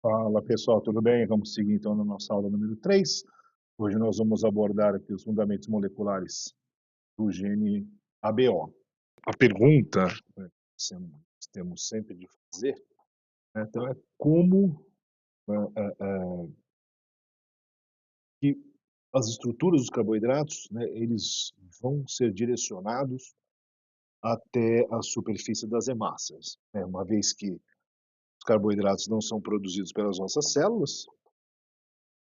Fala pessoal, tudo bem? Vamos seguir então na nossa aula número 3. Hoje nós vamos abordar aqui os fundamentos moleculares do gene ABO. A pergunta, né, que nós temos sempre de fazer, né, então é como que as estruturas dos carboidratos, né, eles vão ser direcionados até a superfície das hemácias, né, uma vez que os carboidratos não são produzidos pelas nossas células,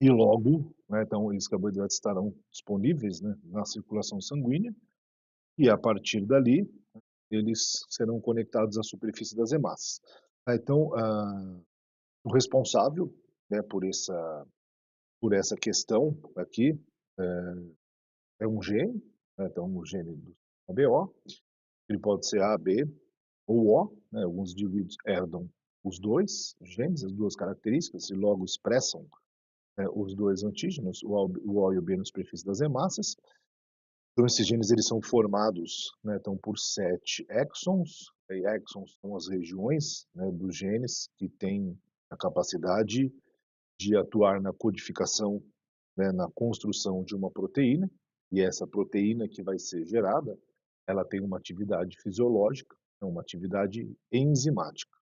e logo, né, então, esses carboidratos estarão disponíveis, né, na circulação sanguínea, e a partir dali, eles serão conectados à superfície das hemácias. Então, o responsável, né, por essa questão aqui é um gene, né, então, um gene do ABO, ele pode ser A, B ou O, né, alguns indivíduos herdam os dois genes, as duas características, e logo expressam os dois antígenos, o O e o B na superfície das hemácias. Então, esses genes eles são formados, né, então, por 7 exons. E exons são as regiões, né, dos genes que têm a capacidade de atuar na codificação, né, na construção de uma proteína. E essa proteína que vai ser gerada, ela tem uma atividade fisiológica, uma atividade enzimática.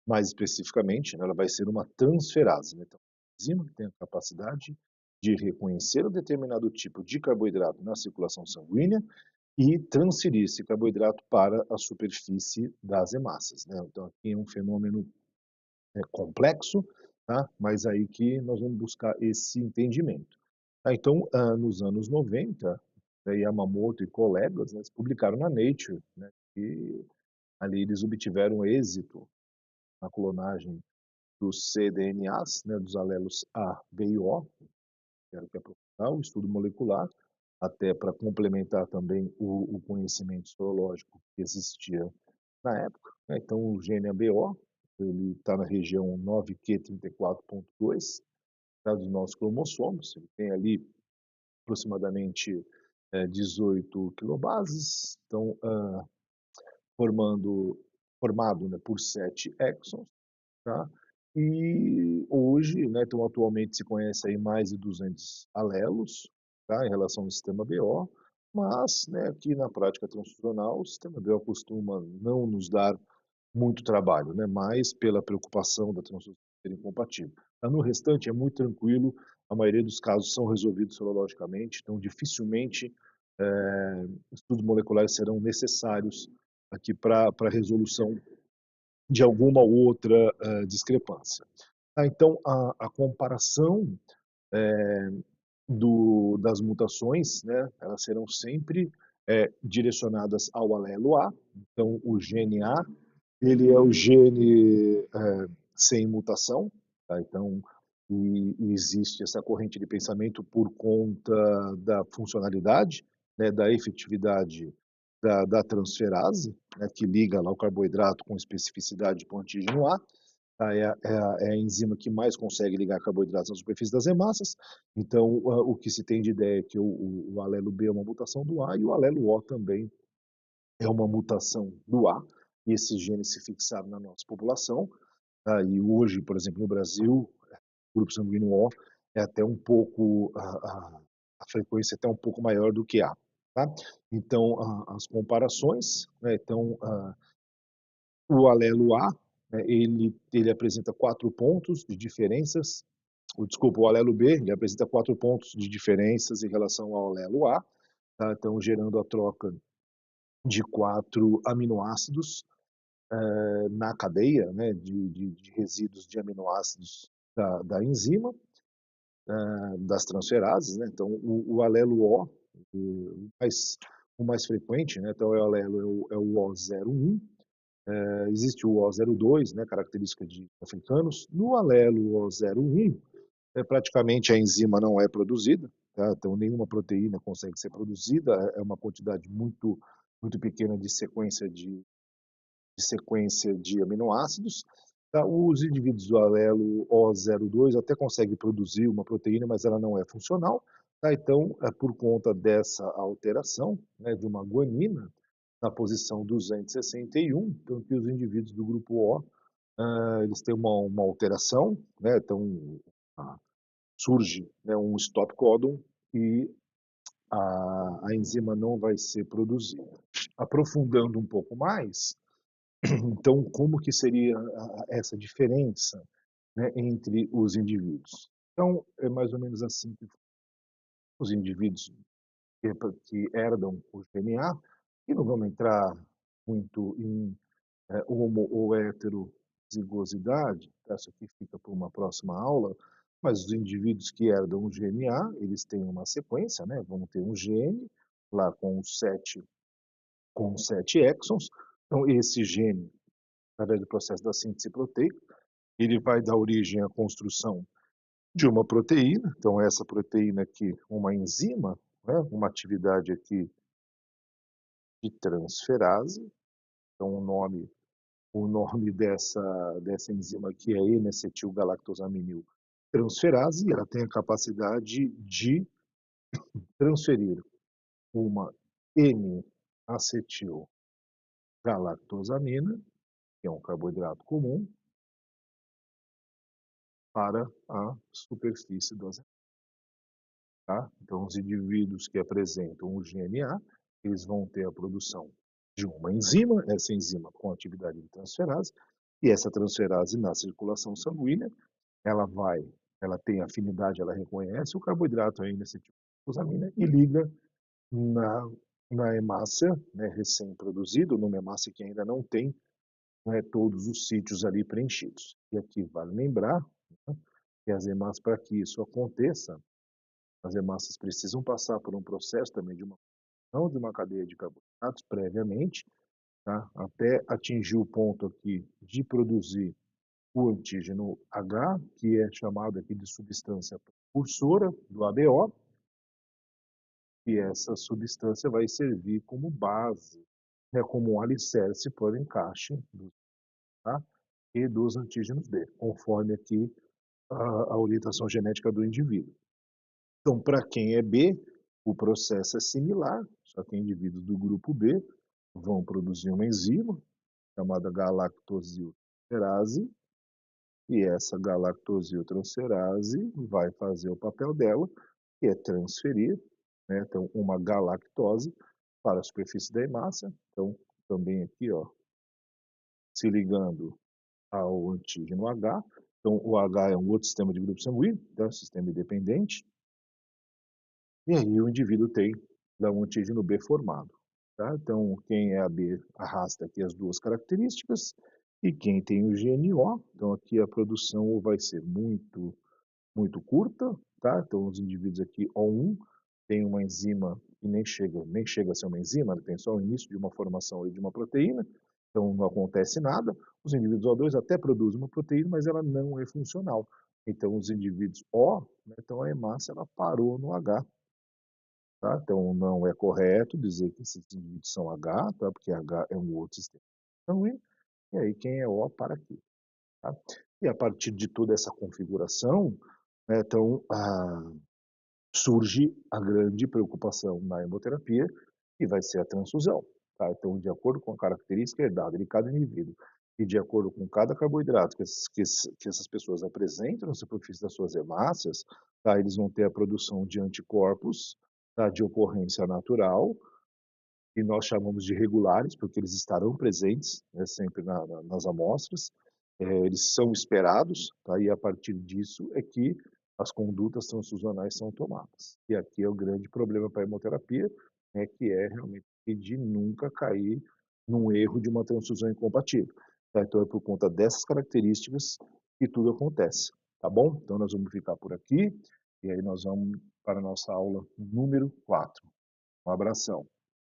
Mais especificamente, ela vai ser uma transferase. Né? Então, a enzima tem a capacidade de reconhecer um determinado tipo de carboidrato na circulação sanguínea e transferir esse carboidrato para a superfície das hemácias. Né? Então, aqui é um fenômeno complexo, tá? Mas aí que nós vamos buscar esse entendimento. Então, nos anos 90, Yamamoto e colegas, né, publicaram na Nature, né, e ali eles obtiveram êxito na clonagem dos cDNAs, né, dos alelos A, B e O, quero que aprofundar o estudo molecular, até para complementar também o conhecimento sorológico que existia na época. Né? Então, o gene ABO, ele está na região 9q34.2, tá, dos nossos cromossomos, ele tem ali aproximadamente 18 quilobases, então, formado, né, por 7 exons, tá? E hoje, né, então atualmente se conhece aí mais de 200 alelos, tá, em relação ao sistema BO, mas, né, aqui na prática transfusional o sistema BO costuma não nos dar muito trabalho, né, mais pela preocupação da transfusão ser incompatível. No restante é muito tranquilo, a maioria dos casos são resolvidos sorologicamente, então dificilmente estudos moleculares serão necessários aqui para a resolução de alguma outra discrepância. Então, a comparação das mutações, né, elas serão sempre direcionadas ao alelo A. Então, o gene A, ele é o gene sem mutação. Tá? Então, e existe essa corrente de pensamento por conta da funcionalidade, né, da efetividade da transferase, né, que liga lá o carboidrato com especificidade para o antígeno A. Tá? É a enzima que mais consegue ligar carboidratos na superfície das hemácias. Então, o que se tem de ideia é que o alelo B é uma mutação do A e o alelo O também é uma mutação do A. E esses genes se fixaram na nossa população. Tá? E hoje, por exemplo, no Brasil, o grupo sanguíneo O é até um pouco, a frequência é até um pouco maior do que A. Tá? Então, as comparações, né? Então, o alelo A, né, ele apresenta 4 pontos de diferenças, desculpa, o alelo B, ele apresenta 4 pontos de diferenças em relação ao alelo A, tá? Então, gerando a troca de 4 aminoácidos na cadeia, né, de resíduos de aminoácidos da enzima, das transferases, né? Então, o alelo O, o mais frequente, né? Então, é o alelo é o O01. Existe o O02, né, característica de africanos. No alelo O01, praticamente a enzima não é produzida, tá? Então nenhuma proteína consegue ser produzida, é uma quantidade muito, muito pequena de sequência de aminoácidos. Tá? Os indivíduos do alelo O02 até conseguem produzir uma proteína, mas ela não é funcional. Tá? Então, por conta dessa alteração, né, de uma guanina, na posição 261, então que os indivíduos do grupo O eles têm uma alteração, né, então surge, né, um stop codon e a enzima não vai ser produzida. Aprofundando um pouco mais, então como que seria essa diferença, né, entre os indivíduos? Então, é mais ou menos assim que os indivíduos que herdam o DNA, e não vamos entrar muito em homo ou heterozigosidade, isso aqui fica para uma próxima aula, mas os indivíduos que herdam o GNA, eles têm uma sequência, né? Vão ter um gene lá com sete exons. Então, esse gene, através do processo da síntese proteica, ele vai dar origem à construção de uma proteína. Então, essa proteína aqui, uma enzima, né? Uma atividade aqui de transferase. Então, o nome dessa enzima aqui é N-acetilgalactosaminil transferase, e ela tem a capacidade de transferir uma N-acetilgalactosamina, que é um carboidrato comum, para a superfície do azeite. Tá? Então, os indivíduos que apresentam o GNA, eles vão ter a produção de uma enzima, essa enzima com atividade de transferase, e essa transferase na circulação sanguínea, ela tem afinidade, ela reconhece o carboidrato aí nesse tipo de glucosamina e liga na, na hemácia, né, recém-produzido, numa hemácia que ainda não tem, né, todos os sítios ali preenchidos. E aqui vale lembrar, né, que as hemácias, para que isso aconteça, as hemácias precisam passar por um processo também de uma cadeia de carboidratos previamente, tá, até atingir o ponto aqui de produzir o antígeno H, que é chamado aqui de substância precursora do ABO, e essa substância vai servir como base, né, como um alicerce para o encaixe tá, e dos antígenos B, conforme aqui a orientação genética do indivíduo. Então, para quem é B, o processo é similar, só que indivíduos do grupo B vão produzir uma enzima chamada galactosiltransferase, e essa galactosiltransferase vai fazer o papel dela, que é transferir, né, então, uma galactose para a superfície da hemácia. Então, também aqui, ó, se ligando ao antígeno H. Então, o H é um outro sistema de grupo sanguíneo, então, sistema independente. E aí o indivíduo tem lá um antígeno B formado. Tá? Então, quem é a B arrasta aqui as duas características, e quem tem o GNO, então aqui a produção vai ser muito curta, tá? Então os indivíduos aqui O1 tem uma enzima que nem chega a ser uma enzima, tem só o início de uma formação de uma proteína, então não acontece nada. Os indivíduos O2 até produzem uma proteína, mas ela não é funcional. Então os indivíduos O, né, então a hemácia ela parou no H, tá? Então não é correto dizer que esses indivíduos são H, tá? Porque H é um outro sistema. Então, e aí quem é O para aqui, tá? E a partir de toda essa configuração, né, então surge a grande preocupação na hemoterapia, que vai ser a transfusão. Tá? Então, de acordo com a característica herdada de cada indivíduo e de acordo com cada carboidrato que essas pessoas apresentam na superfície das suas hemácias, tá? Eles vão ter a produção de anticorpos, tá? De ocorrência natural, que nós chamamos de regulares, porque eles estarão presentes, né, sempre nas amostras, eles são esperados, tá? E a partir disso é que as condutas transfusionais são tomadas. E aqui é o grande problema para a hemoterapia, né, que é realmente de nunca cair num erro de uma transfusão incompatível. Tá? Então é por conta dessas características que tudo acontece, tá bom? Então nós vamos ficar por aqui, e aí nós vamos para a nossa aula número 4. Um abração.